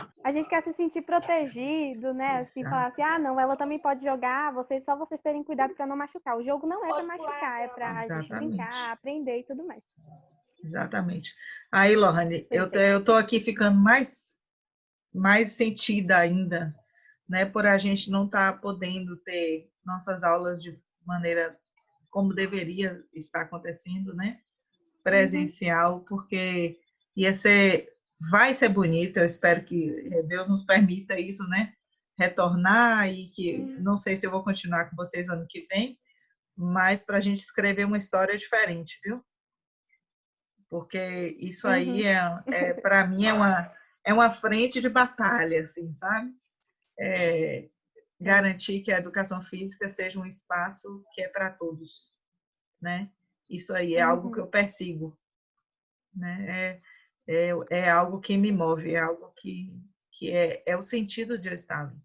quer se sentir protegido, né? Assim, falar assim, ah, não, ela também pode jogar, só vocês terem cuidado para não machucar. O jogo não é para machucar, é para a gente Exatamente. brincar, aprender e tudo mais. Exatamente. Aí, Lohane, eu Perfeito. tô aqui ficando mais sentida ainda, né? Por a gente não estar podendo ter nossas aulas de maneira como deveria estar acontecendo, né? Presencial, porque vai ser bonito, eu espero que Deus nos permita isso, né? Retornar e que, não sei se eu vou continuar com vocês ano que vem, mas para a gente escrever uma história diferente, viu? Porque isso aí para mim é uma frente de batalha, assim, sabe? Garantir que a educação física seja um espaço que é para todos, né? Isso aí é algo que eu persigo, né? É algo que me move, é algo que é o sentido de eu estar ali,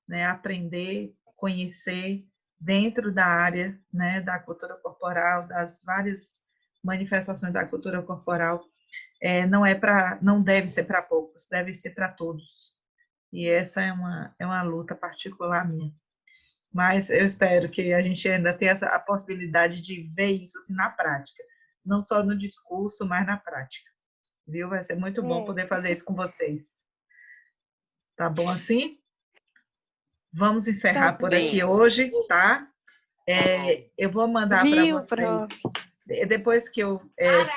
né? Aprender, conhecer dentro da área, né, da cultura corporal, das várias manifestações da cultura corporal, não deve ser para poucos, deve ser para todos. E essa é uma luta particular minha. Mas eu espero que a gente ainda tenha a possibilidade de ver isso assim, na prática, não só no discurso, mas na prática. Viu? Vai ser muito bom poder fazer isso com vocês. Tá bom assim? Vamos encerrar por aqui hoje, tá? Eu vou mandar para vocês. Depois que eu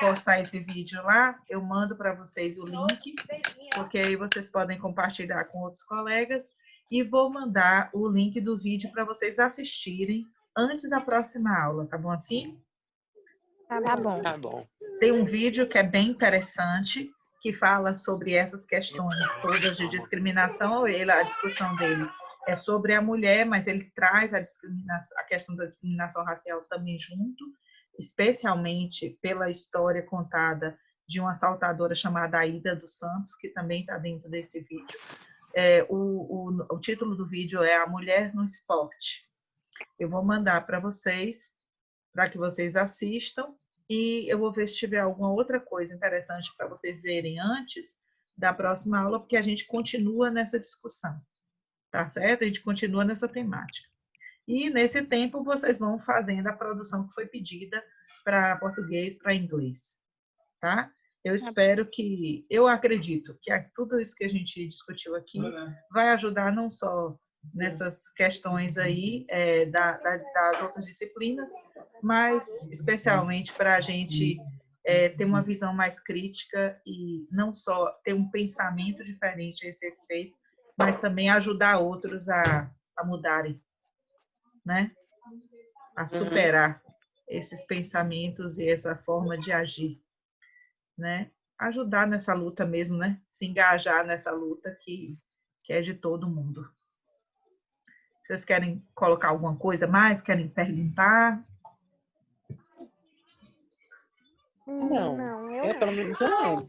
postar esse vídeo lá, eu mando para vocês o link, porque aí vocês podem compartilhar com outros colegas. E vou mandar o link do vídeo para vocês assistirem antes da próxima aula, tá bom assim? Tá bom. Tá bom. Tem um vídeo que é bem interessante, que fala sobre essas questões todas de discriminação. A discussão dele é sobre a mulher, mas ele traz a questão da discriminação racial também junto, especialmente pela história contada de uma assaltadora chamada Aida dos Santos, que também está dentro desse vídeo. O título do vídeo é A Mulher no Esporte. Eu vou mandar para vocês, para que vocês assistam, e eu vou ver se tiver alguma outra coisa interessante para vocês verem antes da próxima aula, porque a gente continua nessa discussão, tá certo? A gente continua nessa temática. E nesse tempo vocês vão fazendo a produção que foi pedida para português, para inglês, tá? Eu acredito que tudo isso que a gente discutiu aqui vai ajudar não só nessas questões aí das outras disciplinas, mas especialmente para a gente ter uma visão mais crítica e não só ter um pensamento diferente a esse respeito, mas também ajudar outros a mudarem, né? A superar esses pensamentos e essa forma de agir, né? Ajudar nessa luta mesmo, né? Se engajar nessa luta que é de todo mundo. Vocês querem colocar alguma coisa mais? Querem perguntar? Não, Não, eu pelo menos eu não.